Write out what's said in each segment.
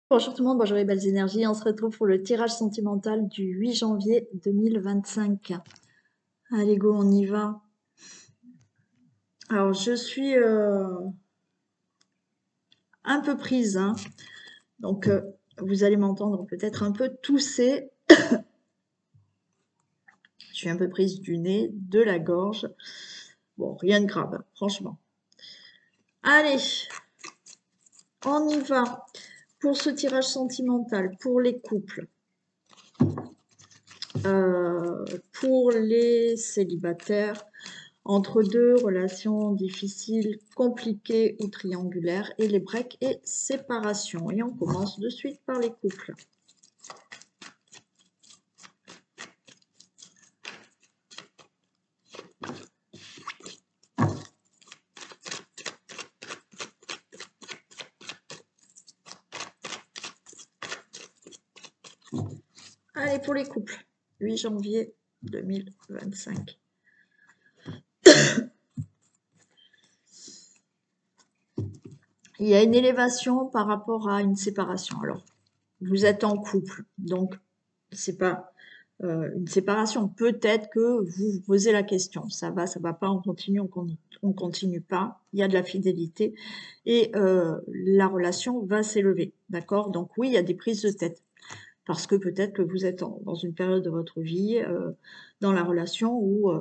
Bonjour tout le monde, bonjour les belles énergies. On se retrouve pour le tirage sentimental du 8 janvier 2025. Allez go, on y va. Alors je suis un peu prise, hein. Donc vous allez m'entendre peut-être un peu tousser. Je suis un peu prise du nez, de la gorge. Bon, rien de grave, hein, franchement. Allez, on y va. Pour ce tirage sentimental, pour les couples, pour les célibataires, entre deux relations difficiles, compliquées ou triangulaires, et les breaks et séparations. Et on commence de suite par les couples. Allez, pour les couples, 8 janvier 2025. Il y a une élévation par rapport à une séparation. Alors, vous êtes en couple, donc c'est pas une séparation. Peut-être que vous vous posez la question, ça va pas, on continue pas. Il y a de la fidélité et la relation va s'élever, d'accord? Donc oui, il y a des prises de tête parce que peut-être que vous êtes dans une période de votre vie, dans la relation où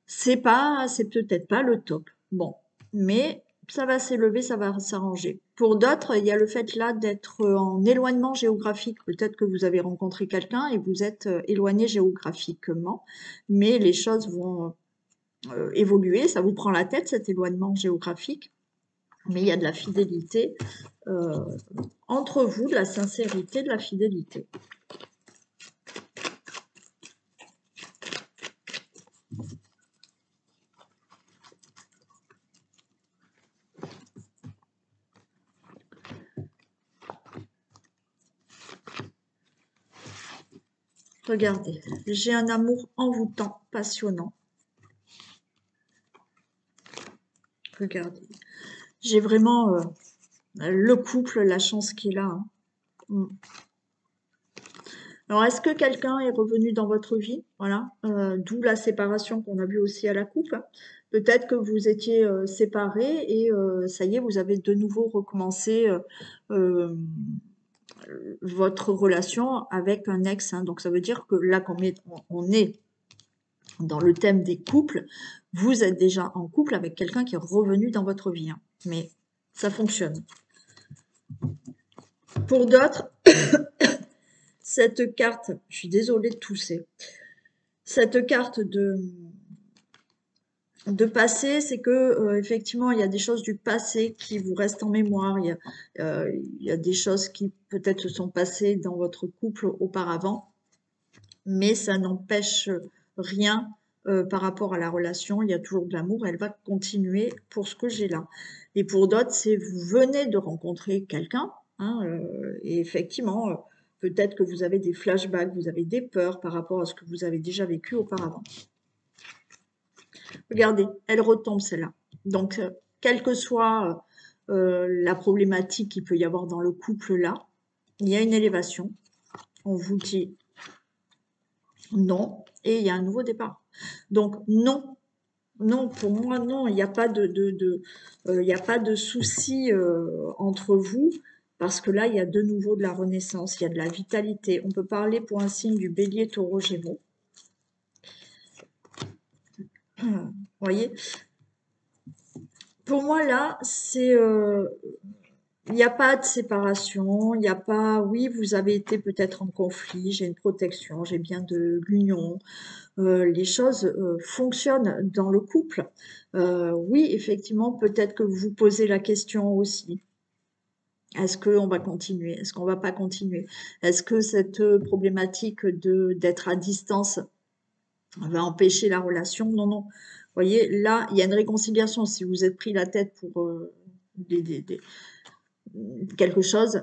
c'est peut-être pas le top. Bon, mais ça va s'élever, ça va s'arranger. Pour d'autres, il y a le fait là d'être en éloignement géographique. Peut-être que vous avez rencontré quelqu'un et vous êtes éloigné géographiquement, mais les choses vont évoluer. Ça vous prend la tête, cet éloignement géographique, mais il y a de la fidélité entre vous, de la sincérité, de la fidélité. Regardez, j'ai un amour envoûtant, passionnant. Regardez, j'ai vraiment le couple, la chance qu'il a. Hein. Mm. Alors, est-ce que quelqu'un est revenu dans votre vie? Voilà, d'où la séparation qu'on a vue aussi à la coupe. Peut-être que vous étiez séparés et ça y est, vous avez de nouveau recommencé euh, votre relation avec un ex. Hein. Donc, ça veut dire que là, on est dans le thème des couples, vous êtes déjà en couple avec quelqu'un qui est revenu dans votre vie. Hein. Mais ça fonctionne. Pour d'autres, cette carte, je suis désolée de tousser, cette carte de passé, c'est que effectivement, il y a des choses du passé qui vous restent en mémoire. Il y a des choses qui peut-être se sont passées dans votre couple auparavant, mais ça n'empêche rien par rapport à la relation. Il y a toujours de l'amour, elle va continuer pour ce que j'ai là. Et pour d'autres, c'est vous venez de rencontrer quelqu'un, hein, et effectivement, peut-être que vous avez des flashbacks, vous avez des peurs par rapport à ce que vous avez déjà vécu auparavant. Regardez, elle retombe celle-là. Donc, quelle que soit la problématique qu'il peut y avoir dans le couple là, il y a une élévation. On vous dit non et il y a un nouveau départ. Donc, non. Non, pour moi, non, il n'y a pas il y a pas de souci entre vous, parce que là, il y a de nouveau de la renaissance, il y a de la vitalité. On peut parler pour un signe du bélier, taureau, gémeaux. Vous voyez? Pour moi, là, c'est... il n'y a pas de séparation, il n'y a pas... Oui, vous avez été peut-être en conflit, j'ai une protection, j'ai bien de l'union. Les choses fonctionnent dans le couple. Oui, effectivement, peut-être que vous vous posez la question aussi. Est-ce qu'on va continuer? Est-ce qu'on va pas continuer? Est-ce que cette problématique d'être à distance va empêcher la relation? Non, non. Vous voyez, là, il y a une réconciliation. Si vous êtes pris la tête pour quelque chose,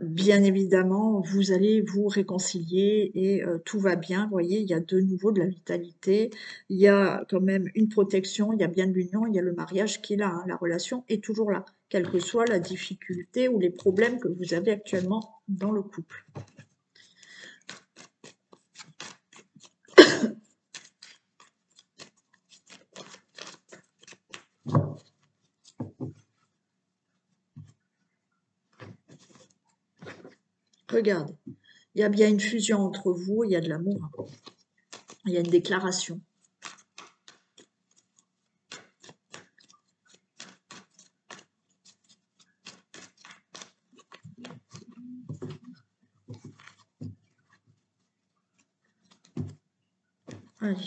bien évidemment, vous allez vous réconcilier et tout va bien. Vous voyez, il y a de nouveau de la vitalité, il y a quand même une protection, il y a bien de l'union, il y a le mariage qui est là, hein. La relation est toujours là, quelle que soit la difficulté ou les problèmes que vous avez actuellement dans le couple. Regardez, il y a bien une fusion entre vous, il y a de l'amour, hein. Il y a une déclaration. Allez.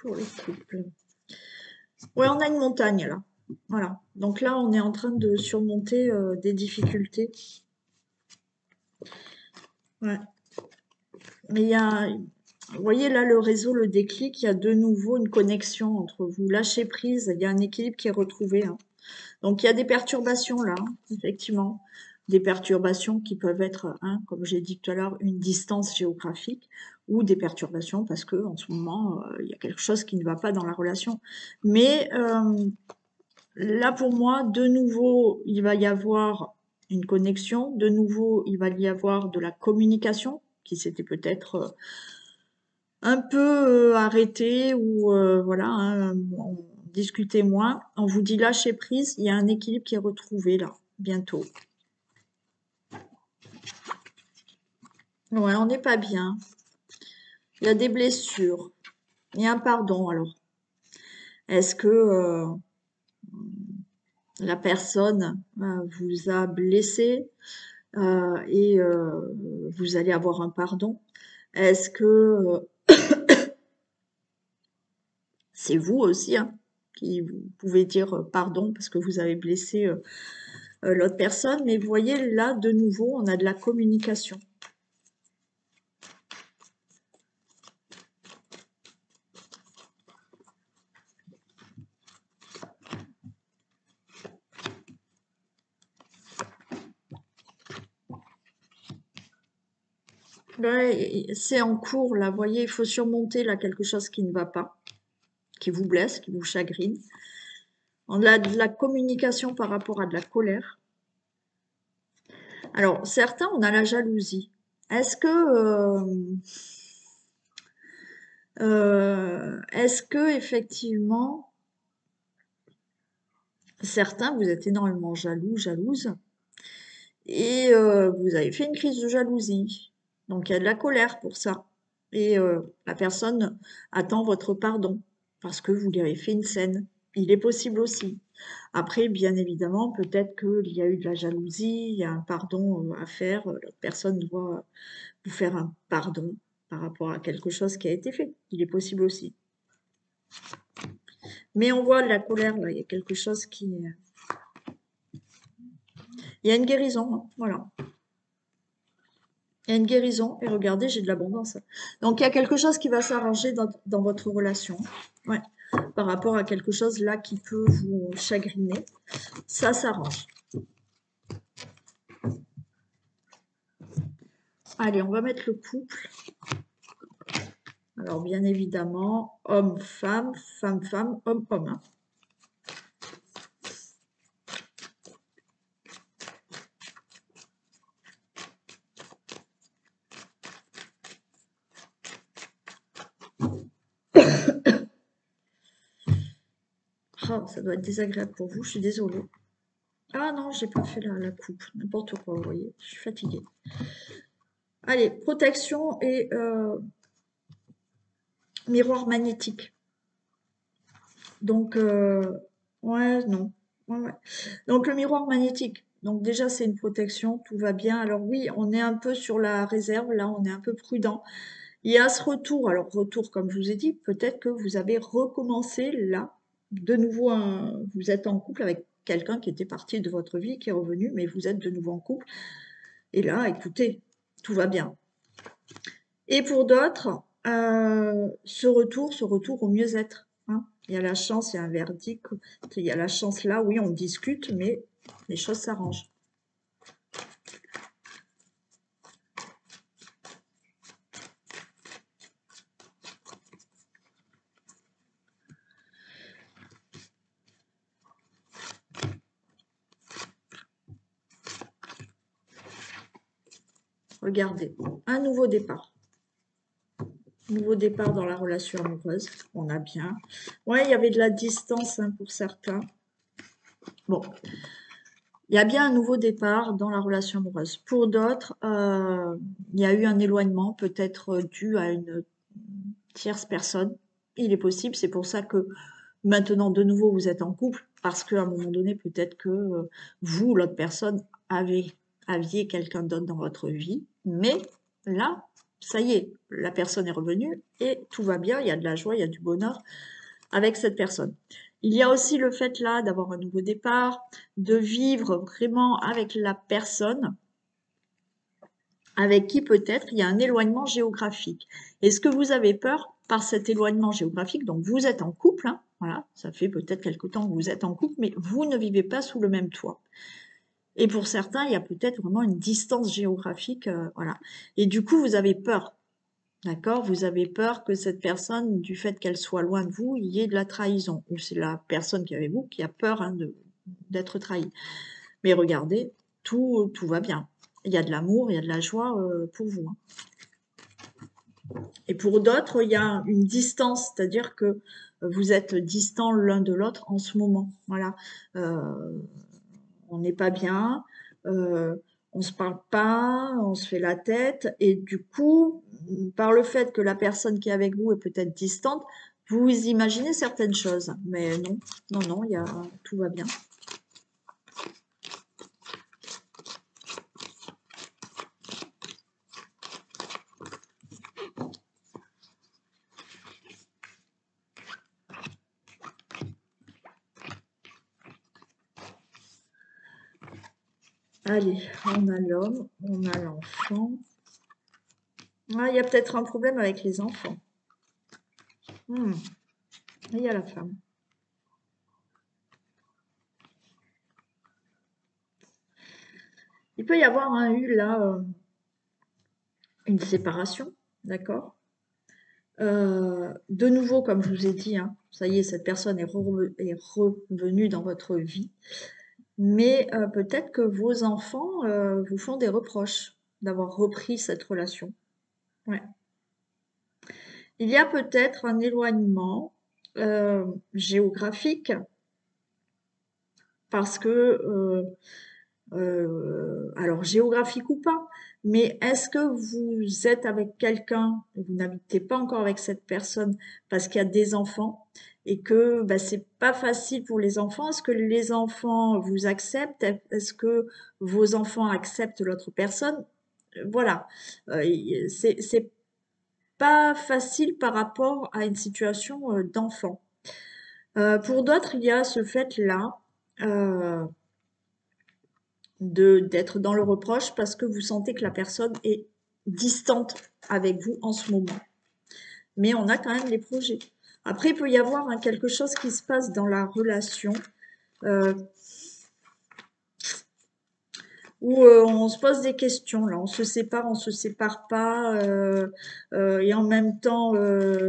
Pour les couples. Ouais, on a une montagne là. Voilà. Donc là, on est en train de surmonter des difficultés. Ouais. Mais il y a, vous voyez là, le réseau, le déclic, il y a de nouveau une connexion entre vous. Lâchez prise, il y a un équilibre qui est retrouvé, hein. Donc il y a des perturbations là, effectivement. Des perturbations qui peuvent être, hein, comme j'ai dit tout à l'heure, une distance géographique ou des perturbations parce que en ce moment, il y a quelque chose qui ne va pas dans la relation. Mais là, pour moi, de nouveau, il va y avoir une connexion. De nouveau, il va y avoir de la communication qui s'était peut-être un peu arrêtée ou voilà, hein, on discutait moins. On vous dit lâcher prise, il y a un équilibre qui est retrouvé là, bientôt. Ouais, on n'est pas bien. Il y a des blessures. Il y a un pardon alors. Est-ce que la personne vous a blessé et vous allez avoir un pardon? Est-ce que c'est vous aussi hein, qui vous pouvez dire pardon parce que vous avez blessé l'autre personne? Mais vous voyez, là, de nouveau, on a de la communication. Ouais, c'est en cours, là, vous voyez, il faut surmonter là quelque chose qui ne va pas, qui vous blesse, qui vous chagrine. On a de la communication par rapport à de la colère. Alors, certains, on a la jalousie. Est-ce que effectivement, certains, vous êtes énormément jaloux, jalouse, et vous avez fait une crise de jalousie. Donc, il y a de la colère pour ça. Et la personne attend votre pardon parce que vous lui avez fait une scène. Il est possible aussi. Après, bien évidemment, peut-être qu'il y a eu de la jalousie, il y a un pardon à faire. L'autre personne doit vous faire un pardon par rapport à quelque chose qui a été fait. Il est possible aussi. Mais on voit la colère, là, il y a quelque chose qui... Il y a une guérison, hein, voilà. Il y a une guérison, et regardez, j'ai de l'abondance. Donc, il y a quelque chose qui va s'arranger dans votre relation. Ouais. Par rapport à quelque chose là qui peut vous chagriner. Ça s'arrange. Allez, on va mettre le couple. Alors, bien évidemment, homme-femme, femme-femme, homme-homme, hein. Oh, ça doit être désagréable pour vous, je suis désolée. Ah non, j'ai pas fait la coupe, n'importe quoi, vous voyez, je suis fatiguée. Allez, protection et miroir magnétique. Donc, ouais, non. Ouais, ouais. Donc, le miroir magnétique. Donc, déjà, c'est une protection, tout va bien. Alors, oui, on est un peu sur la réserve, là, on est un peu prudent. Il y a ce retour. Alors, retour, comme je vous ai dit, peut-être que vous avez recommencé là, de nouveau, vous êtes en couple avec quelqu'un qui était parti de votre vie, qui est revenu, mais vous êtes de nouveau en couple. Et là, écoutez, tout va bien. Et pour d'autres, ce retour au mieux-être, hein. Il y a la chance, il y a un verdict. Il y a la chance là, oui, on discute, mais les choses s'arrangent. Regardez, un nouveau départ. Nouveau départ dans la relation amoureuse. On a bien. Ouais, il y avait de la distance hein, pour certains. Bon, il y a bien un nouveau départ dans la relation amoureuse. Pour d'autres, il y a eu un éloignement, peut-être dû à une tierce personne. Il est possible, c'est pour ça que maintenant, de nouveau, vous êtes en couple, parce qu'à un moment donné, peut-être que vous, l'autre personne, aviez quelqu'un d'autre dans votre vie. Mais là, ça y est, la personne est revenue et tout va bien, il y a de la joie, il y a du bonheur avec cette personne. Il y a aussi le fait là d'avoir un nouveau départ, de vivre vraiment avec la personne avec qui peut-être il y a un éloignement géographique. Est-ce que vous avez peur par cet éloignement géographique? Donc vous êtes en couple, hein, voilà, ça fait peut-être quelque temps que vous êtes en couple, mais vous ne vivez pas sous le même toit. Et pour certains, il y a peut-être vraiment une distance géographique, voilà. Et du coup, vous avez peur, d'accord? Vous avez peur que cette personne, du fait qu'elle soit loin de vous, il y ait de la trahison. Ou c'est la personne qui est avec vous qui a peur hein, d'être trahie. Mais regardez, tout va bien. Il y a de l'amour, il y a de la joie pour vous. Hein. Et pour d'autres, il y a une distance, c'est-à-dire que vous êtes distants l'un de l'autre en ce moment. Voilà. On n'est pas bien, on ne se parle pas, on se fait la tête. Et du coup, par le fait que la personne qui est avec vous est peut-être distante, vous imaginez certaines choses. Mais non, non, non, tout va bien. Allez, on a l'homme, on a l'enfant. Ah, il y a peut-être un problème avec les enfants. Il y a la femme. Il peut y avoir eu là une séparation, d'accord de nouveau, comme je vous ai dit, hein, ça y est, cette personne est revenue dans votre vie. Mais peut-être que vos enfants vous font des reproches d'avoir repris cette relation. Ouais. Il y a peut-être un éloignement géographique parce que, alors géographique ou pas, mais est-ce que vous êtes avec quelqu'un, vous n'habitez pas encore avec cette personne parce qu'il y a des enfants et que bah, c'est pas facile pour les enfants? Est-ce que les enfants vous acceptent? Est-ce que vos enfants acceptent l'autre personne? Voilà, c'est pas facile par rapport à une situation d'enfant. Pour d'autres, il y a ce fait-là euh, d'être dans le reproche parce que vous sentez que la personne est distante avec vous en ce moment. Mais on a quand même les projets. Après, il peut y avoir quelque chose qui se passe dans la relation euh, où on se pose des questions. Là, on se sépare pas. Et en même temps,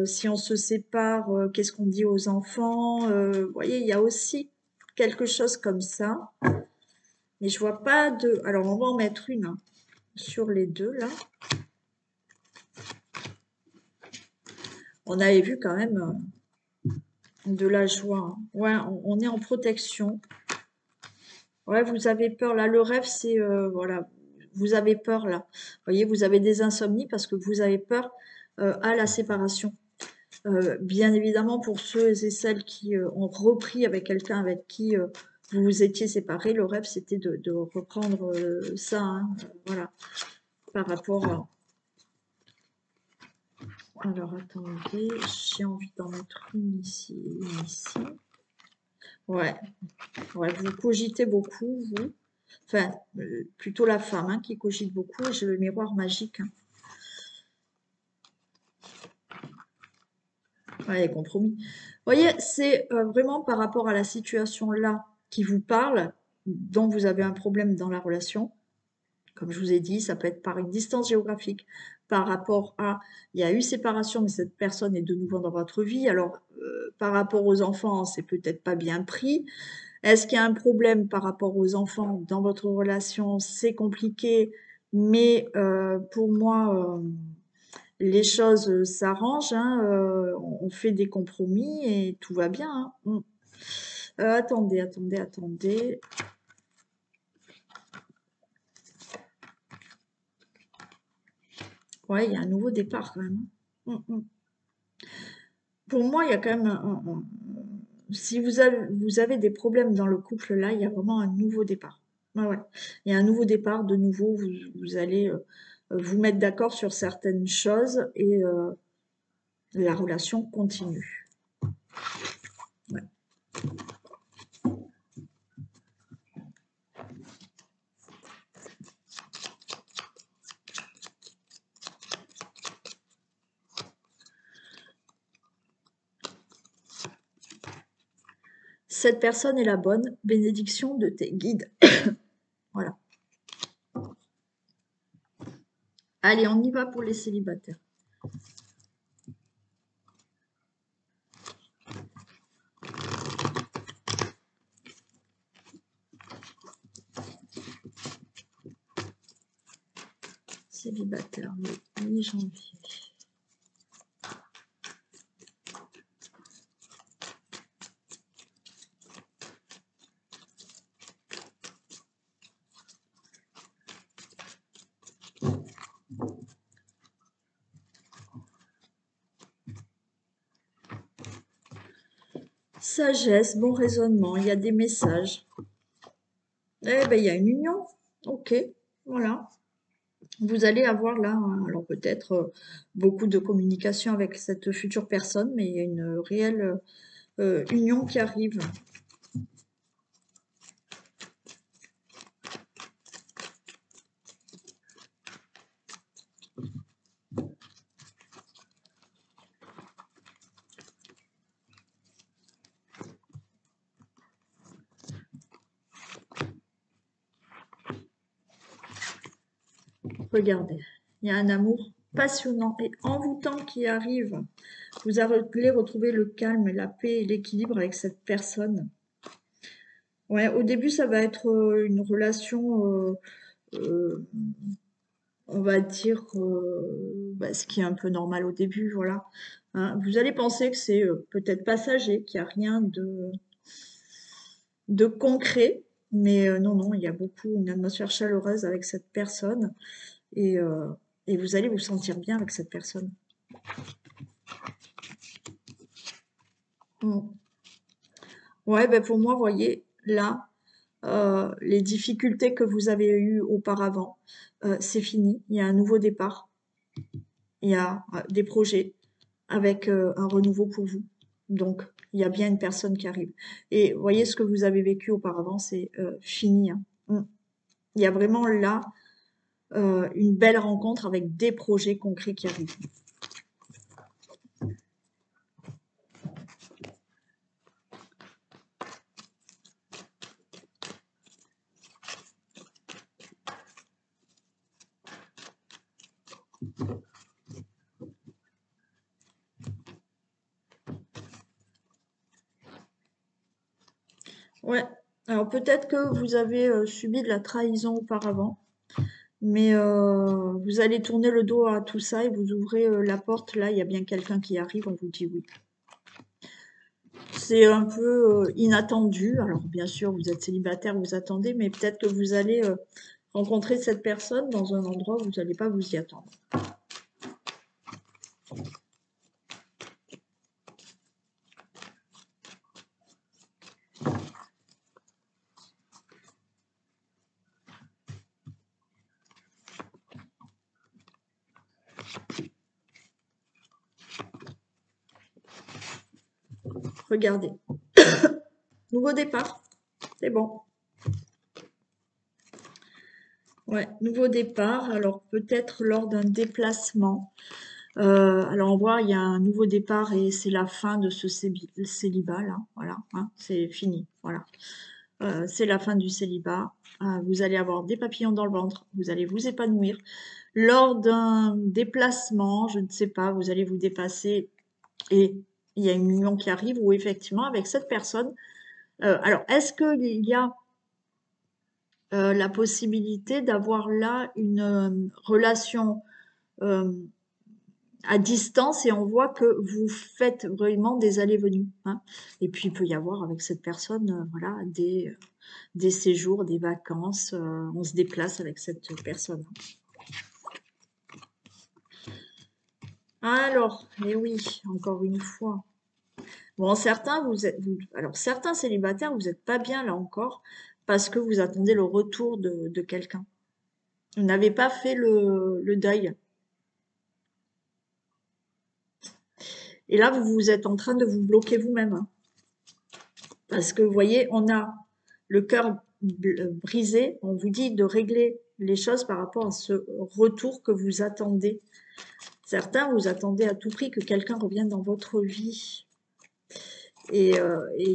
si on se sépare, qu'est-ce qu'on dit aux enfants? Vous voyez, il y a aussi quelque chose comme ça. Mais je vois pas de... Alors, on va en mettre une hein, sur les deux, là. On avait vu quand même de la joie. Hein. Ouais, on est en protection. Ouais, vous avez peur là. Le rêve, c'est voilà, vous avez peur là. Vous voyez, vous avez des insomnies parce que vous avez peur à la séparation. Bien évidemment, pour ceux et celles qui ont repris avec quelqu'un avec qui vous vous étiez séparés, le rêve, c'était de reprendre ça. Hein, voilà, par rapport à... Alors, attendez, j'ai envie d'en mettre une ici, une ici. Ouais, ouais, vous cogitez beaucoup, vous. Enfin, plutôt la femme hein, qui cogite beaucoup. J'ai le miroir magique. Hein. Ouais, les compromis. Vous voyez, c'est vraiment par rapport à la situation là qui vous parle, dont vous avez un problème dans la relation. Comme je vous ai dit, ça peut être par une distance géographique, par rapport à, il y a eu séparation, mais cette personne est de nouveau dans votre vie. Alors, par rapport aux enfants, c'est peut-être pas bien pris. Est-ce qu'il y a un problème par rapport aux enfants dans votre relation? C'est compliqué, mais pour moi, les choses s'arrangent, hein, on fait des compromis et tout va bien, hein. Attendez, attendez, attendez. Ouais, il y a un nouveau départ quand même, hein. Pour moi, il y a quand même si vous avez des problèmes dans le couple là, il y a vraiment un nouveau départ. Ouais, ouais. Il y a un nouveau départ, de nouveau, vous allez vous mettre d'accord sur certaines choses et la relation continue. Ouais. Cette personne est la bonne, bénédiction de tes guides. Voilà. Allez, on y va pour les célibataires. Célibataire, le 8 janvier. Sagesse, bon raisonnement, il y a des messages. Eh ben, il y a une union. Ok, voilà. Vous allez avoir là, alors peut-être beaucoup de communication avec cette future personne, mais il y a une réelle union qui arrive. Regardez, il y a un amour passionnant et envoûtant qui arrive. Vous allez retrouver le calme, la paix et l'équilibre avec cette personne. Ouais, au début, ça va être une relation, on va dire, ce qui est un peu normal au début, voilà. Hein, vous allez penser que c'est peut-être passager, qu'il n'y a rien de concret, mais non, non, il y a beaucoup une atmosphère chaleureuse avec cette personne et, euh, et vous allez vous sentir bien avec cette personne. Mm. Ouais, ben pour moi, voyez, là, les difficultés que vous avez eues auparavant, c'est fini. Il y a un nouveau départ. Il y a des projets avec un renouveau pour vous. Donc, il y a bien une personne qui arrive. Et voyez ce que vous avez vécu auparavant, c'est fini, hein. Il y a vraiment là une belle rencontre avec des projets concrets qui arrivent. Ouais. Alors peut-être que vous avez subi de la trahison auparavant, mais vous allez tourner le dos à tout ça et vous ouvrez la porte. Là, il y a bien quelqu'un qui arrive, on vous dit oui. C'est un peu inattendu. Alors bien sûr, vous êtes célibataire, vous attendez, mais peut-être que vous allez rencontrer cette personne dans un endroit où vous n'allez pas vous y attendre. Regardez. Nouveau départ. C'est bon. Ouais, nouveau départ. Alors peut-être lors d'un déplacement. Alors on voit, il y a un nouveau départ et c'est la fin de ce célibat là, voilà, hein, c'est fini, voilà. C'est la fin du célibat. Vous allez avoir des papillons dans le ventre, vous allez vous épanouir. Lors d'un déplacement, je ne sais pas, vous allez vous dépasser et il y a une union qui arrive où effectivement avec cette personne, alors est-ce qu'il y a la possibilité d'avoir là une relation à distance et on voit que vous faites vraiment des allées-venues, hein. Et puis il peut y avoir avec cette personne, voilà, des séjours, des vacances, on se déplace avec cette personne. Alors, eh oui, encore une fois. Bon, certains, alors certains célibataires, vous n'êtes pas bien là encore parce que vous attendez le retour de quelqu'un. Vous n'avez pas fait le deuil. Et là, vous êtes en train de vous bloquer vous-même, hein. Parce que vous voyez, on a le cœur brisé, on vous dit de régler les choses par rapport à ce retour que vous attendez. Certains, vous attendez à tout prix que quelqu'un revienne dans votre vie. Et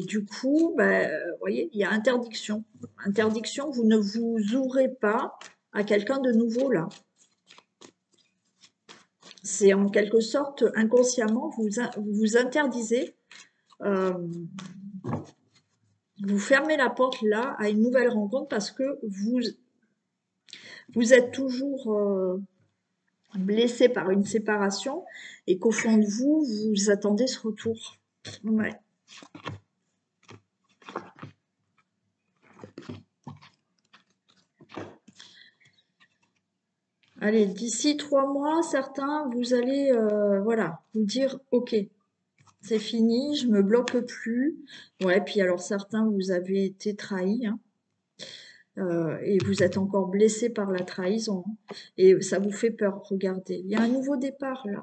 du coup, bah, vous voyez, il y a interdiction. Interdiction, vous ne vous ouvrez pas à quelqu'un de nouveau là. C'est en quelque sorte, inconsciemment, vous vous interdisez, euh, vous fermez la porte là à une nouvelle rencontre parce que vous êtes toujours blessé par une séparation et qu'au fond de vous, vous attendez ce retour. Ouais. Allez, d'ici 3 mois, certains, vous allez voilà, vous dire ok, c'est fini, je me bloque plus. Ouais, puis alors certains, vous avez été trahis, hein, et vous êtes encore blessé par la trahison, hein, et ça vous fait peur. Regardez, il y a un nouveau départ là.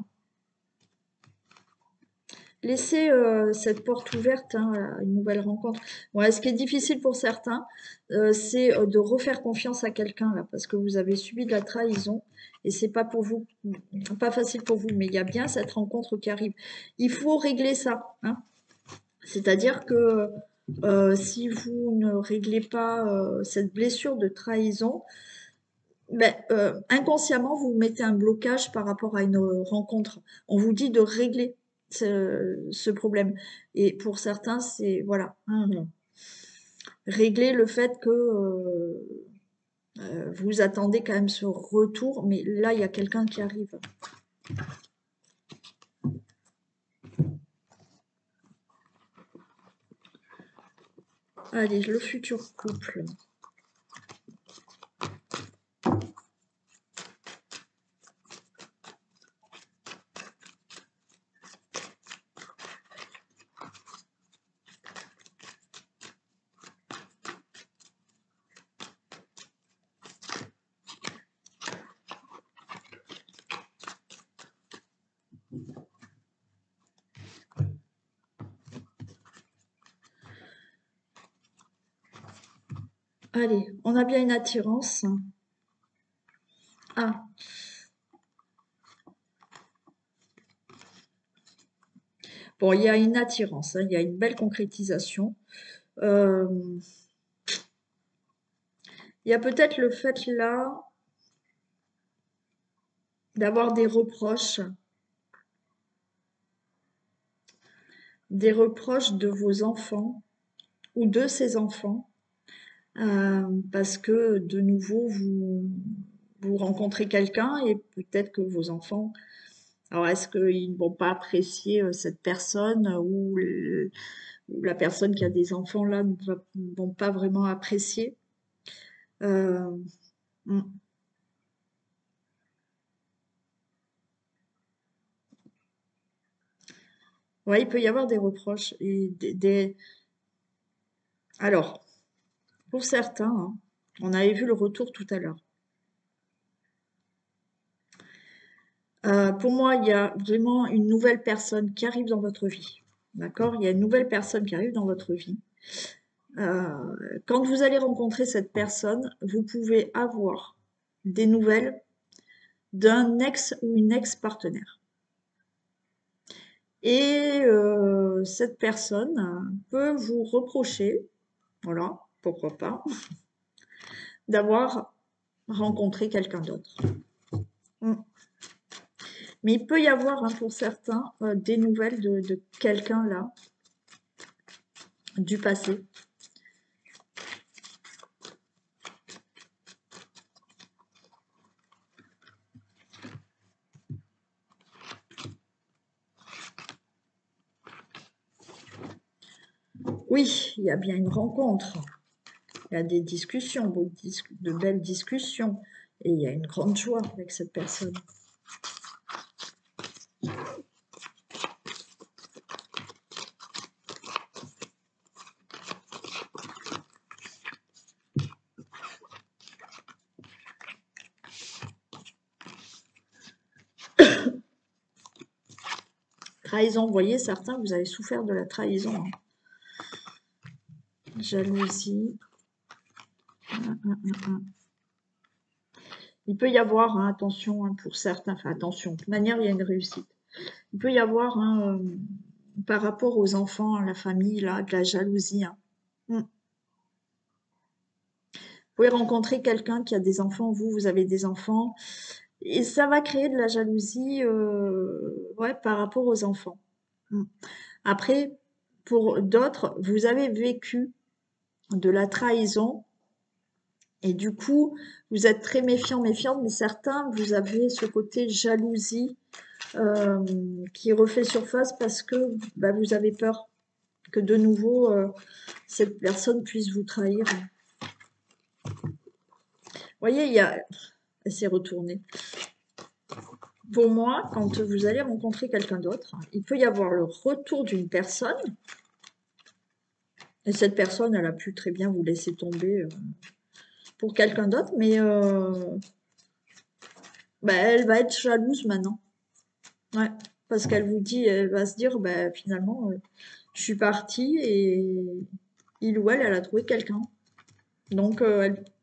Laissez cette porte ouverte, hein, à une nouvelle rencontre. Ouais, ce qui est difficile pour certains, c'est de refaire confiance à quelqu'un là, parce que vous avez subi de la trahison et c'est pas pour vous, pas facile pour vous. Mais il y a bien cette rencontre qui arrive. Il faut régler ça, hein. C'est-à-dire que si vous ne réglez pas cette blessure de trahison, ben, inconsciemment, vous mettez un blocage par rapport à une rencontre. On vous dit de régler ce problème. Et pour certains, c'est, voilà, hein, régler le fait que vous attendez quand même ce retour, mais là, il y a quelqu'un qui arrive. Allez, le futur couple. Allez, on a bien une attirance. Ah, bon, il y a une attirance, hein, il y a une belle concrétisation. Euh, il y a peut-être le fait là d'avoir des reproches de vos enfants ou de ses enfants, parce que de nouveau, vous rencontrez quelqu'un et peut-être que vos enfants, alors est-ce qu'ils ne vont pas apprécier cette personne ou la personne qui a des enfants là ne vont pas vraiment apprécier. Euh, mm. Ouais, il peut y avoir des reproches et Alors, pour certains, hein, on avait vu le retour tout à l'heure. Pour moi, il y a vraiment une nouvelle personne qui arrive dans votre vie. D'accord? Il y a une nouvelle personne qui arrive dans votre vie. Quand vous allez rencontrer cette personne, vous pouvez avoir des nouvelles d'un ex ou une ex-partenaire. Et cette personne peut vous reprocher, voilà, pourquoi pas, d'avoir rencontré quelqu'un d'autre. Mm. Mais il peut y avoir, hein, pour certains, des nouvelles de quelqu'un là, du passé. Oui, il y a bien une rencontre. Il y a des discussions, de belles discussions. Et il y a une grande joie avec cette personne. Trahison, vous voyez, certains, vous avez souffert de la trahison. Hein. Jalousie. Il peut y avoir, hein, attention, hein, pour certains, enfin attention, de toute manière, il y a une réussite. Il peut y avoir, hein, par rapport aux enfants, à la famille, là, de la jalousie. Hein. Vous pouvez rencontrer quelqu'un qui a des enfants, vous avez des enfants, et ça va créer de la jalousie ouais, par rapport aux enfants. Après, pour d'autres, vous avez vécu de la trahison et du coup, vous êtes très méfiant, méfiante, mais certains, vous avez ce côté jalousie qui refait surface parce que bah, vous avez peur que de nouveau cette personne puisse vous trahir. Vous voyez, il y a... Elle s'est retournée. Pour moi, quand vous allez rencontrer quelqu'un d'autre, il peut y avoir le retour d'une personne et cette personne, elle a pu très bien vous laisser tomber pour quelqu'un d'autre, mais bah, elle va être jalouse maintenant. Ouais, parce qu'elle vous dit, elle va se dire, bah, finalement, je suis partie et il ou elle a trouvé quelqu'un. Donc,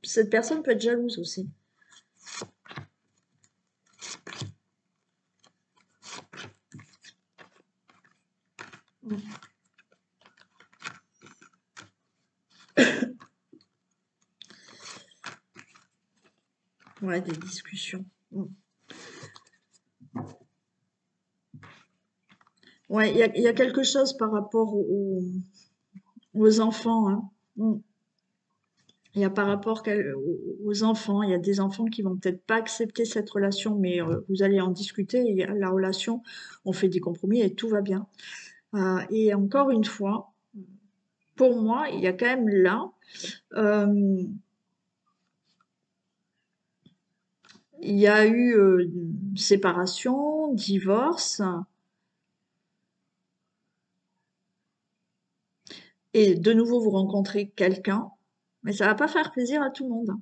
cette personne peut être jalouse aussi. Ouais, des discussions. Ouais, il y a quelque chose par rapport aux enfants. Hein. Il y a par rapport aux enfants, il y a des enfants qui vont peut-être pas accepter cette relation, mais vous allez en discuter. Et la relation, on fait des compromis et tout va bien. Et encore une fois, pour moi, il y a quand même là, il y a eu séparation, divorce, et de nouveau vous rencontrez quelqu'un, mais ça va pas faire plaisir à tout le monde.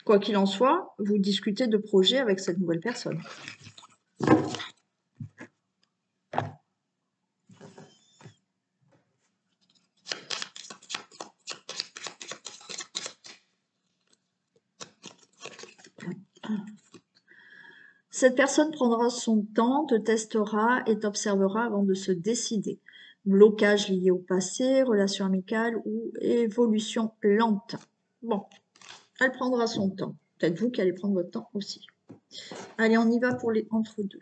Quoi qu'il en soit, vous discutez de projets avec cette nouvelle personne. Cette personne prendra son temps, te testera et t'observera avant de se décider. Blocage lié au passé, relation amicale ou évolution lente. Bon, elle prendra son temps. Peut-être vous qui allez prendre votre temps aussi. Allez, on y va pour les entre-deux.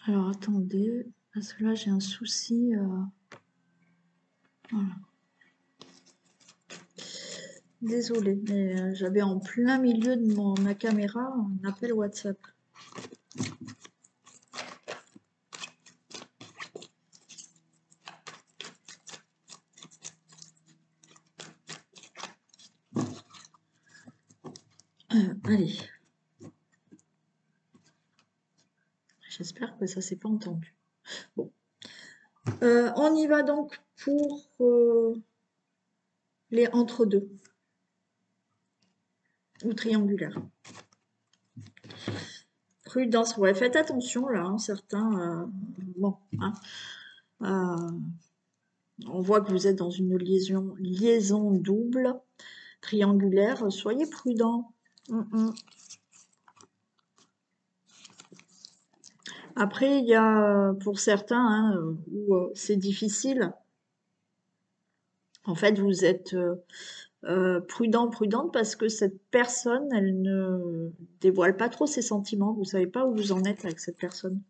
Alors, attendez, parce que là, j'ai un souci. Voilà. Désolée, mais j'avais en plein milieu de ma caméra un appel WhatsApp. Allez. J'espère que ça s'est pas entendu. Bon. On y va donc pour les entre-deux ou triangulaires. Prudence, ouais, faites attention là, hein, certains, bon, hein, on voit que vous êtes dans une liaison double, triangulaire, soyez prudent. Après, il y a pour certains hein, où c'est difficile. En fait, vous êtes prudente parce que cette personne, elle ne dévoile pas trop ses sentiments. Vous savez pas où vous en êtes avec cette personne.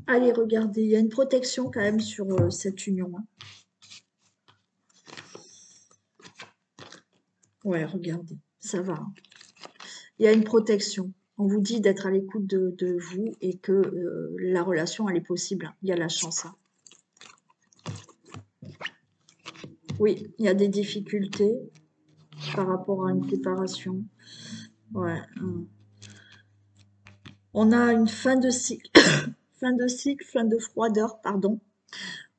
Allez, regardez, il y a une protection quand même sur cette union. Hein. Ouais, regardez, ça va. Hein. Il y a une protection. On vous dit d'être à l'écoute de vous et que la relation, elle est possible. Il y a la chance. Hein. Oui, il y a des difficultés par rapport à une séparation. Ouais. On a une fin de cycle, fin de froideur, pardon.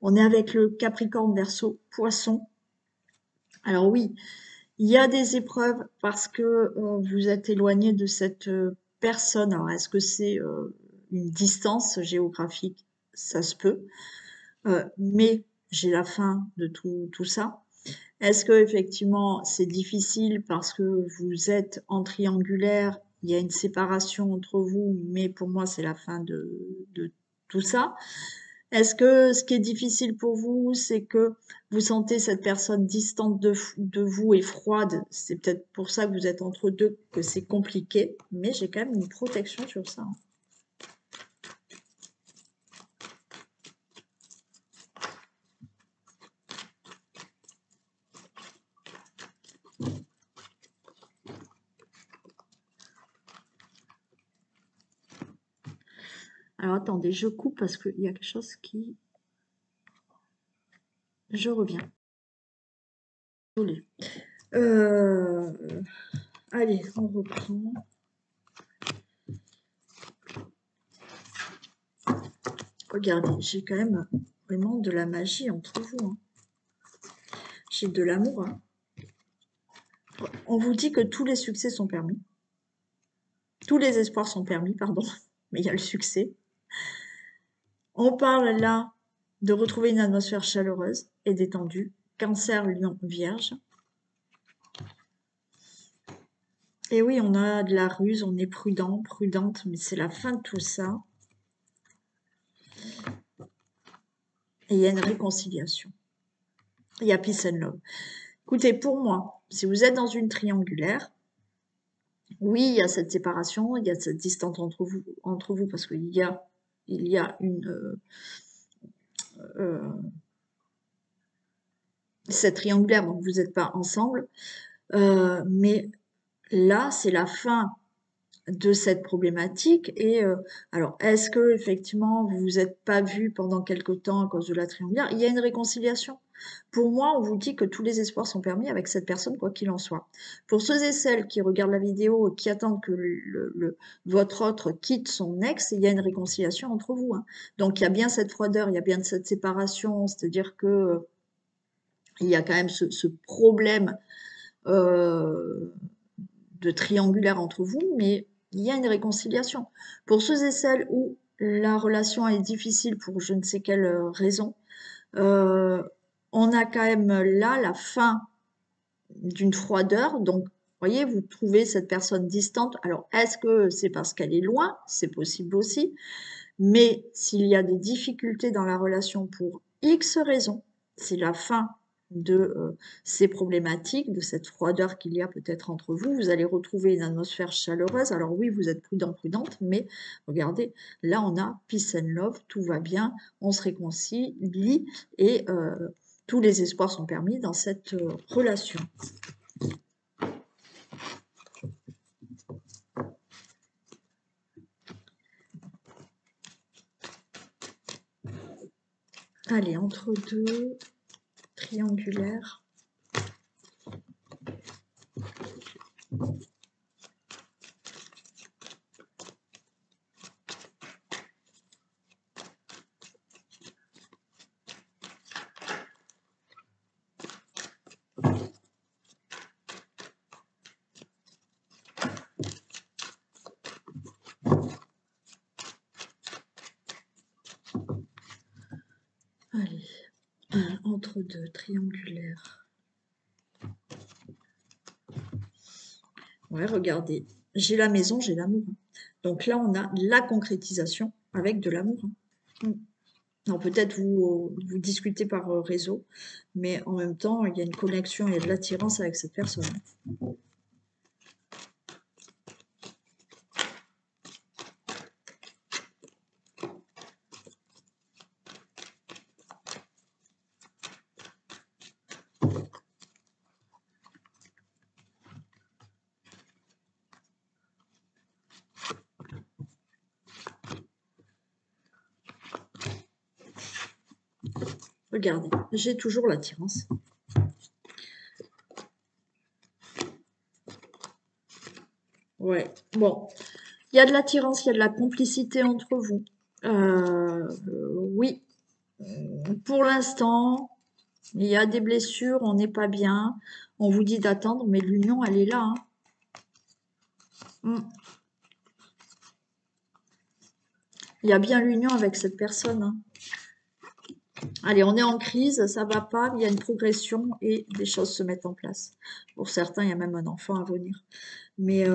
On est avec le Capricorne, Verseau, Poisson. Alors oui, il y a des épreuves parce que vous êtes éloigné de cette personne. Alors est-ce que c'est une distance géographique? Ça se peut. Mais j'ai la fin de tout ça. Est-ce que effectivement c'est difficile parce que vous êtes en triangulaire, il y a une séparation entre vous, mais pour moi c'est la fin de tout ça. Est-ce que ce qui est difficile pour vous, c'est que vous sentez cette personne distante de vous et froide? C'est peut-être pour ça que vous êtes entre deux, que c'est compliqué, mais j'ai quand même une protection sur ça. Alors attendez, je coupe parce qu'il y a quelque chose qui... Je reviens. Désolée. Allez, on reprend. Regardez, j'ai quand même vraiment de la magie entre vous. Hein. J'ai de l'amour. Hein. On vous dit que tous les succès sont permis. Tous les espoirs sont permis, pardon. Mais il y a le succès. On parle là de retrouver une atmosphère chaleureuse et détendue. Cancer, Lion, Vierge. Et oui, on a de la ruse, on est prudent, prudente, mais c'est la fin de tout ça. Et il y a une réconciliation. Il y a peace and love. Écoutez, pour moi, si vous êtes dans une triangulaire, oui, il y a cette séparation, il y a cette distance entre vous parce qu'il y a une cette triangulaire, donc vous n'êtes pas ensemble. Mais là, c'est la fin de cette problématique. Et alors, est-ce que effectivement vous vous êtes pas vu pendant quelque temps à cause de la triangulaire? Il y a une réconciliation. Pour moi, on vous dit que tous les espoirs sont permis avec cette personne, quoi qu'il en soit. Pour ceux et celles qui regardent la vidéo et qui attendent que votre autre quitte son ex, il y a une réconciliation entre vous. Hein. Donc, il y a bien cette froideur, il y a bien cette séparation, c'est-à-dire que il y a quand même ce problème de triangulaire entre vous, mais il y a une réconciliation. Pour ceux et celles où la relation est difficile pour je ne sais quelle raison, on a quand même là la fin d'une froideur. Donc, vous voyez, vous trouvez cette personne distante. Alors, est-ce que c'est parce qu'elle est loin? C'est possible aussi. Mais s'il y a des difficultés dans la relation pour X raisons, c'est la fin de ces problématiques, de cette froideur qu'il y a peut-être entre vous. Vous allez retrouver une atmosphère chaleureuse. Alors oui, vous êtes prudent, prudente, mais regardez, là on a peace and love, tout va bien, on se réconcilie et tous les espoirs sont permis dans cette relation. Allez, entre deux, triangulaire. Allez, entre deux, triangulaire. Ouais, regardez, j'ai la maison, j'ai l'amour. Donc là, on a la concrétisation avec de l'amour. Alors peut-être vous discutez par réseau, mais en même temps, il y a une connexion, il y a de l'attirance avec cette personne. Regardez, j'ai toujours l'attirance. Ouais, bon, il y a de l'attirance, il y a de la complicité entre vous. Oui, pour l'instant, il y a des blessures, on n'est pas bien. On vous dit d'attendre, mais l'union, elle est là. Il y a bien l'union avec cette personne. Allez, on est en crise, ça va pas, il y a une progression et des choses se mettent en place. Pour certains, il y a même un enfant à venir. Mais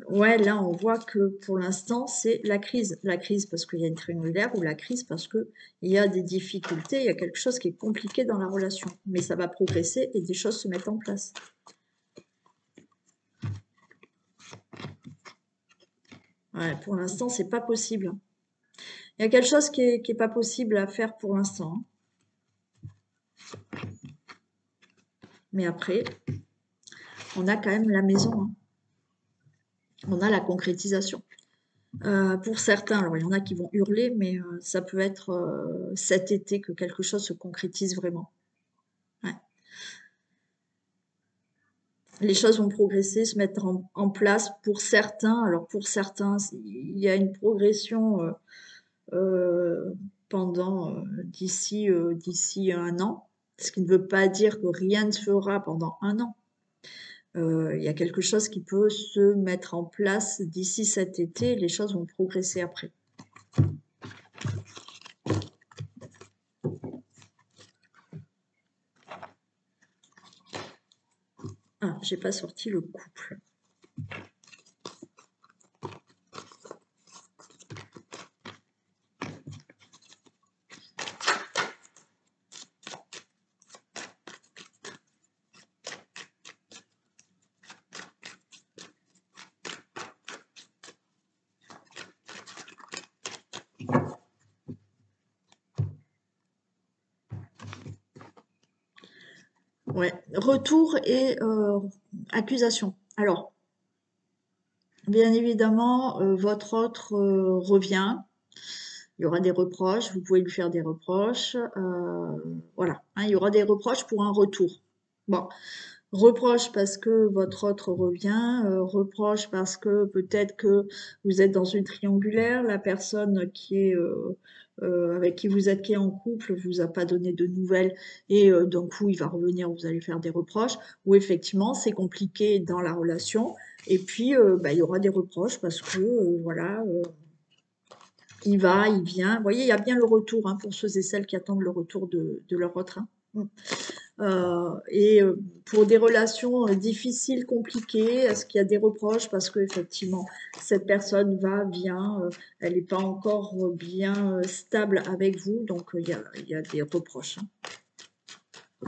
ouais, là, on voit que pour l'instant, c'est la crise. La crise parce qu'il y a une triangulaire ou la crise parce qu'il y a des difficultés, il y a quelque chose qui est compliqué dans la relation. Mais ça va progresser et des choses se mettent en place. Ouais, pour l'instant, c'est pas possible. Il y a quelque chose qui est pas possible à faire pour l'instant. Mais après, on a quand même la maison. On a la concrétisation. Pour certains, alors il y en a qui vont hurler, mais ça peut être cet été que quelque chose se concrétise vraiment. Ouais. Les choses vont progresser, se mettre en place pour certains. Alors pour certains, il y a une progression pendant d'ici 1 an, ce qui ne veut pas dire que rien ne se fera pendant 1 an. Il y a quelque chose qui peut se mettre en place d'ici cet été, les choses vont progresser après. Ah, j'ai pas sorti le couple. Ouais, retour et accusation. Alors, bien évidemment, votre autre revient. Il y aura des reproches, vous pouvez lui faire des reproches. Voilà, hein, il y aura des reproches pour un retour. Bon, reproche parce que votre autre revient, reproche parce que peut-être que vous êtes dans une triangulaire, la personne qui est avec qui vous êtes qui est en couple vous a pas donné de nouvelles et d'un coup il va revenir, vous allez faire des reproches, ou effectivement c'est compliqué dans la relation et puis bah, il y aura des reproches parce que voilà, il va, il vient. Vous voyez, il y a bien le retour hein, pour ceux et celles qui attendent le retour de leur autre. Et pour des relations difficiles, compliquées, est-ce qu'il y a des reproches parce qu'effectivement, cette personne va, vient, elle n'est pas encore bien stable avec vous, donc il y a des reproches. Hein.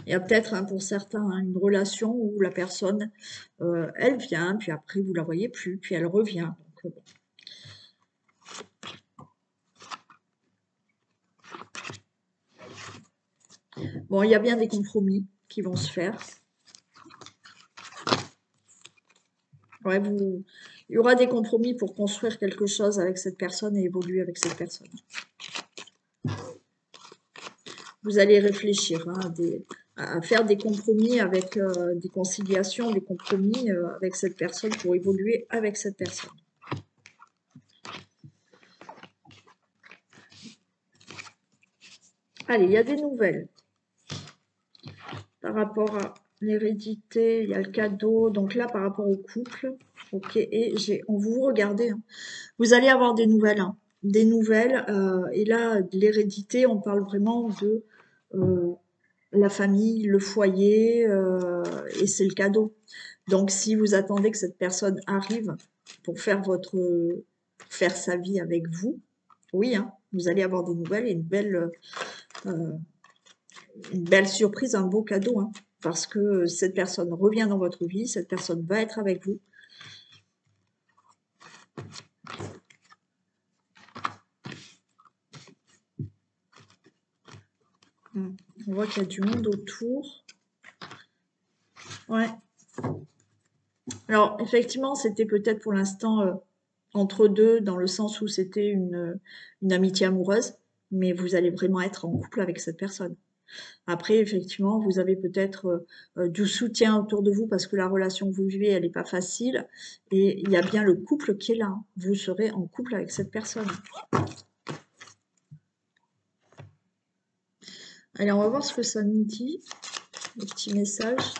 Il y a peut-être pour certains une relation où la personne, elle vient, puis après vous la voyez plus, puis elle revient. Donc, bon. Bon, il y a bien des compromis qui vont se faire. Ouais, il y aura des compromis pour construire quelque chose avec cette personne et évoluer avec cette personne. Vous allez réfléchir à faire des compromis avec des conciliations, des compromis avec cette personne pour évoluer avec cette personne. Allez, il y a des nouvelles par rapport à l'hérédité, il y a le cadeau, donc là par rapport au couple, ok, et vous regardez, hein, vous allez avoir des nouvelles, hein, et là de l'hérédité, on parle vraiment de la famille, le foyer, et c'est le cadeau. Donc si vous attendez que cette personne arrive pour faire sa vie avec vous, oui, hein, vous allez avoir des nouvelles et une belle surprise, un beau cadeau, hein, parce que cette personne revient dans votre vie, cette personne va être avec vous. On voit qu'il y a du monde autour. Ouais. Alors, effectivement, c'était peut-être pour l'instant entre deux, dans le sens où c'était une amitié amoureuse, mais vous allez vraiment être en couple avec cette personne. Après, effectivement, vous avez peut-être du soutien autour de vous parce que la relation que vous vivez, elle n'est pas facile. Et il y a bien le couple qui est là. Vous serez en couple avec cette personne. Allez, on va voir ce que ça nous dit, le petit message.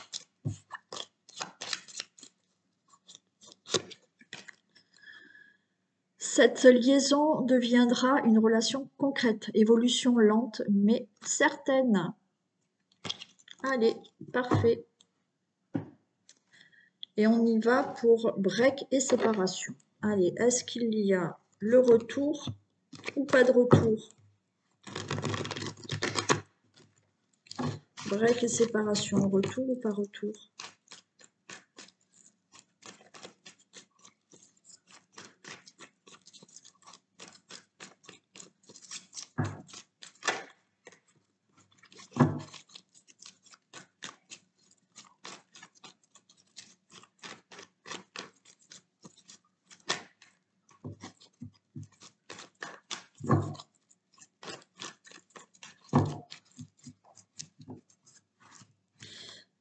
Cette liaison deviendra une relation concrète, évolution lente mais certaine. Allez, parfait. Et on y va pour break et séparation. Allez, est-ce qu'il y a le retour ou pas de retour? Break et séparation, retour ou pas retour?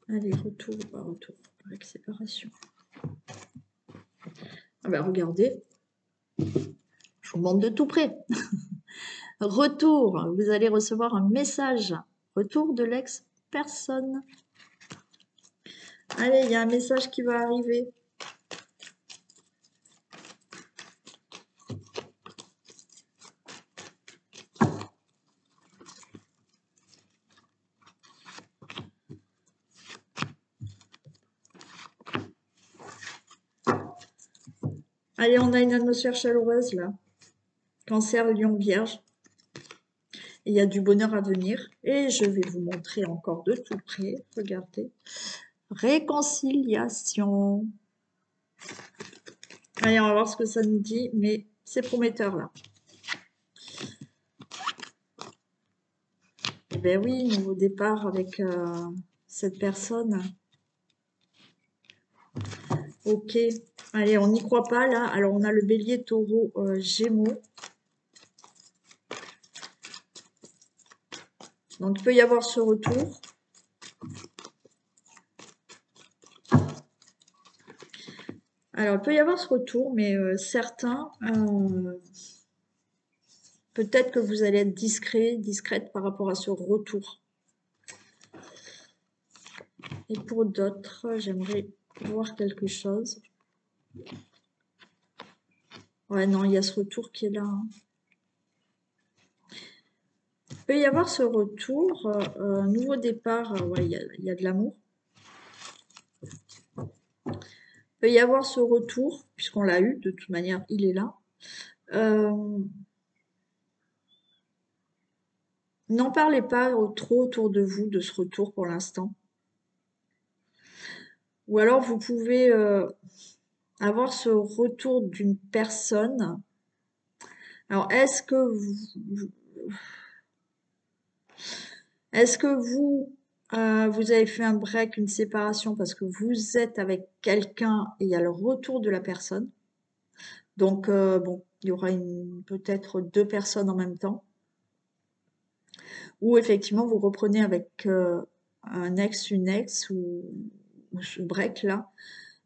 Allez, retour ou pas retour? Break, séparation. Ah ben regardez, je vous montre de tout près. Retour, vous allez recevoir un message. Retour de l'ex-personne. Allez, il y a un message qui va arriver. Allez, on a une atmosphère chaleureuse là. Cancer, Lion, Vierge. Il y a du bonheur à venir. Et je vais vous montrer encore de tout près. Regardez. Réconciliation. Allez, on va voir ce que ça nous dit, mais c'est prometteur là. Eh bien oui, nouveau départ avec cette personne. Ok. Allez, on n'y croit pas là. Alors, on a le bélier, taureau, gémeaux. Donc, il peut y avoir ce retour. Alors, il peut y avoir ce retour, mais certains, peut-être que vous allez être discrète par rapport à ce retour. Et pour d'autres, j'aimerais voir quelque chose. Ouais, non, il y a ce retour qui est là. Hein. Il peut y avoir ce retour, un nouveau départ, ouais, il y a de l'amour. Il peut y avoir ce retour, puisqu'on l'a eu, de toute manière, il est là. N'en parlez pas trop autour de vous de ce retour pour l'instant. Ou alors vous pouvez avoir ce retour d'une personne. Alors est-ce que vous avez fait un break, une séparation parce que vous êtes avec quelqu'un et il y a le retour de la personne. Donc bon, il y aura peut-être 2 personnes en même temps. Ou effectivement vous reprenez avec un ex, une ex ou ce break là.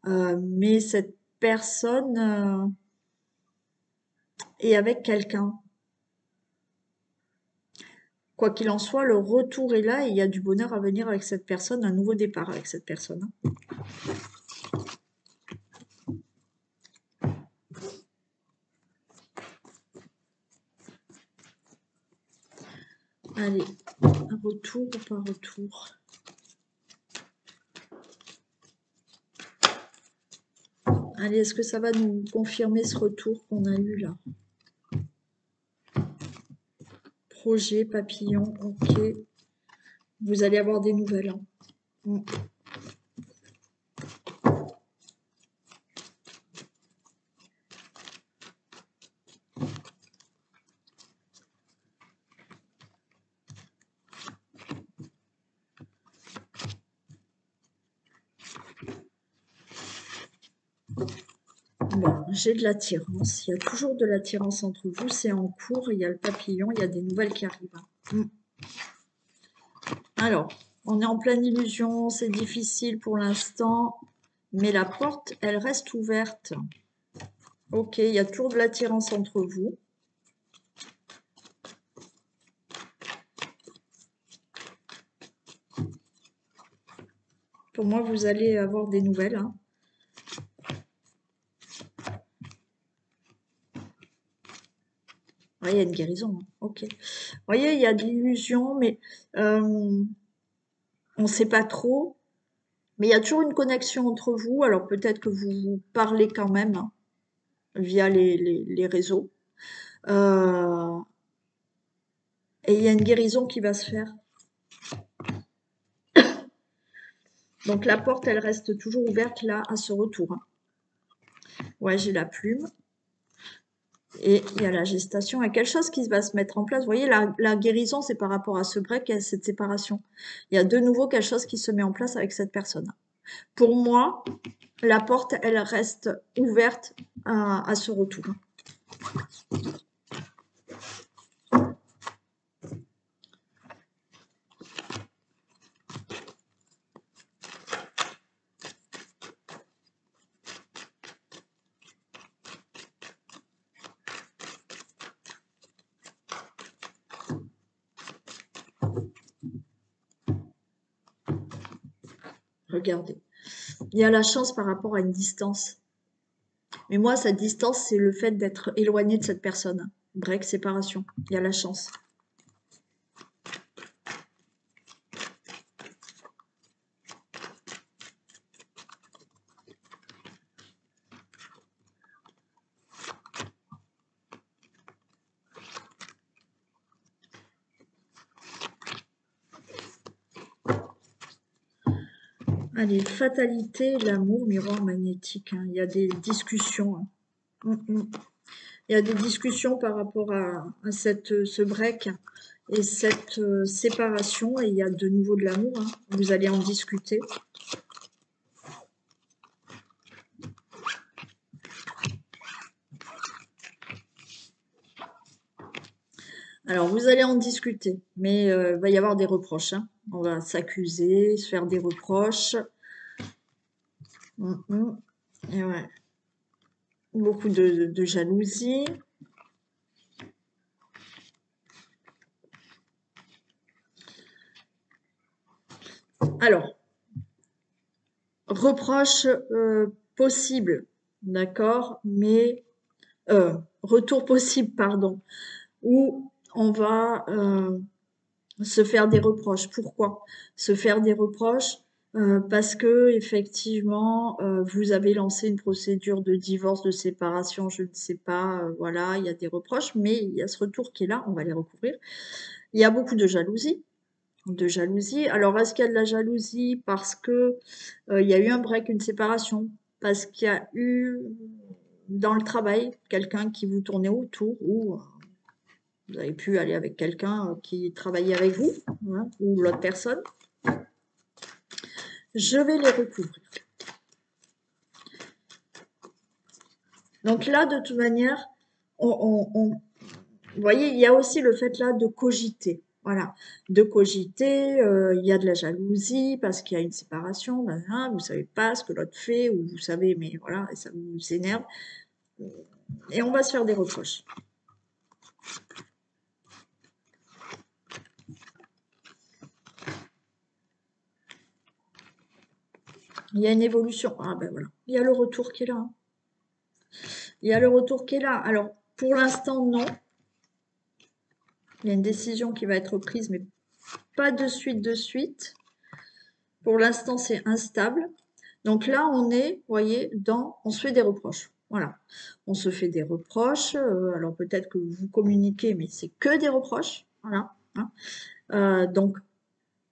Mais cette personne est avec quelqu'un. Quoi qu'il en soit, le retour est là et il y a du bonheur à venir avec cette personne, un nouveau départ avec cette personne. Allez, un retour ou pas retour? Allez, est-ce que ça va nous confirmer ce retour qu'on a eu là? Projet, papillon, ok. Vous allez avoir des nouvelles. Hein. Bon, j'ai de l'attirance. Il y a toujours de l'attirance entre vous. C'est en cours. Il y a le papillon. Il y a des nouvelles qui arrivent. Alors, on est en pleine illusion. C'est difficile pour l'instant. Mais la porte, elle reste ouverte. Ok, il y a toujours de l'attirance entre vous. Pour moi, vous allez avoir des nouvelles. Hein. Ouais, il y a une guérison. Hein. Ok. Vous voyez, il y a de l'illusion, mais on ne sait pas trop. Mais il y a toujours une connexion entre vous. Alors peut-être que vous vous parlez quand même hein, via les réseaux. Et il y a une guérison qui va se faire. Donc la porte, elle reste toujours ouverte là à ce retour. Hein. Ouais, j'ai la plume. Et il y a la gestation. Il y a quelque chose qui va se mettre en place. Vous voyez, la guérison, c'est par rapport à ce break et à cette séparation. Il y a de nouveau quelque chose qui se met en place avec cette personne. Pour moi, la porte, elle reste ouverte à ce retour. Regardez. Il y a la chance par rapport à une distance. Mais moi, cette distance, c'est le fait d'être éloigné de cette personne. Break, séparation. Il y a la chance. Allez, fatalité, l'amour, miroir magnétique. Hein. Il y a des discussions. Hein. Il y a des discussions par rapport à ce break et cette séparation. Et il y a de nouveau de l'amour. Hein. Vous allez en discuter. Alors, vous allez en discuter, mais il va y avoir des reproches. Hein. On va s'accuser, se faire des reproches. Et ouais. Beaucoup de jalousie. Alors, reproche possible, d'accord, mais retour possible, pardon, où on va se faire des reproches. Pourquoi se faire des reproches? parce que effectivement, vous avez lancé une procédure de divorce, de séparation, je ne sais pas, voilà, il y a des reproches, mais il y a ce retour qui est là, on va les recouvrir. Il y a beaucoup de jalousie. Alors, est-ce qu'il y a de la jalousie parce que il y a eu un break, une séparation, parce qu'il y a eu dans le travail quelqu'un qui vous tournait autour ou vous avez pu aller avec quelqu'un qui travaillait avec vous hein, ou l'autre personne. Je vais les recouvrir. Donc là, de toute manière, vous voyez, il y a aussi le fait là de cogiter. Voilà, de cogiter, il y a de la jalousie parce qu'il y a une séparation, ben, hein, vous savez pas ce que l'autre fait, ou vous savez, mais voilà, et ça vous énerve. Et on va se faire des reproches. Il y a une évolution. Ah ben voilà, il y a le retour qui est là. Hein. Il y a le retour qui est là. Alors, pour l'instant, non. Il y a une décision qui va être prise, mais pas de suite de suite. Pour l'instant, c'est instable. Donc là, on est, vous voyez, on se fait des reproches. Voilà. On se fait des reproches. Alors peut-être que vous communiquez, mais c'est que des reproches. Voilà. Hein. Donc,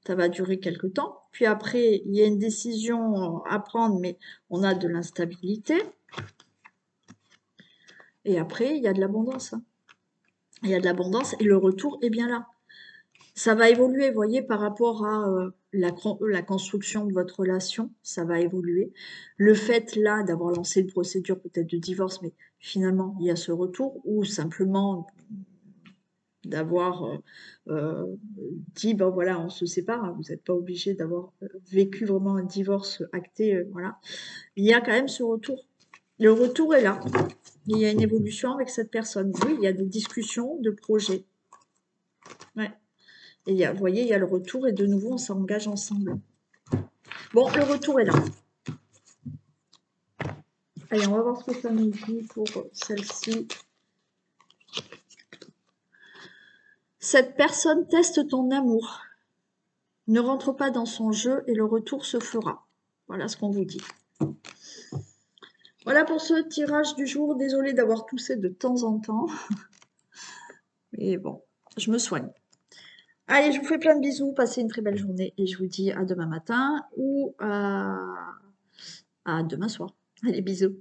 ça va durer quelques temps. Puis après, il y a une décision à prendre, mais on a de l'instabilité. Et après, il y a de l'abondance. Hein. Il y a de l'abondance et le retour est bien là. Ça va évoluer, vous voyez, par rapport à la construction de votre relation, ça va évoluer. Le fait là d'avoir lancé une procédure peut-être de divorce, mais finalement il y a ce retour, ou simplement d'avoir dit, ben voilà, on se sépare, hein, vous n'êtes pas obligé d'avoir vécu vraiment un divorce acté, voilà. Il y a quand même ce retour. Le retour est là. Il y a une évolution avec cette personne. Oui, il y a des discussions de projets. Ouais. Et vous voyez, il y a le retour et de nouveau, on s'engage ensemble. Bon, le retour est là. Allez, on va voir ce que ça nous dit pour celle-ci. Cette personne teste ton amour. Ne rentre pas dans son jeu et le retour se fera. Voilà ce qu'on vous dit. Voilà pour ce tirage du jour. Désolée d'avoir toussé de temps en temps. Mais bon, je me soigne. Allez, je vous fais plein de bisous. Passez une très belle journée et je vous dis à demain matin ou à demain soir. Allez, bisous.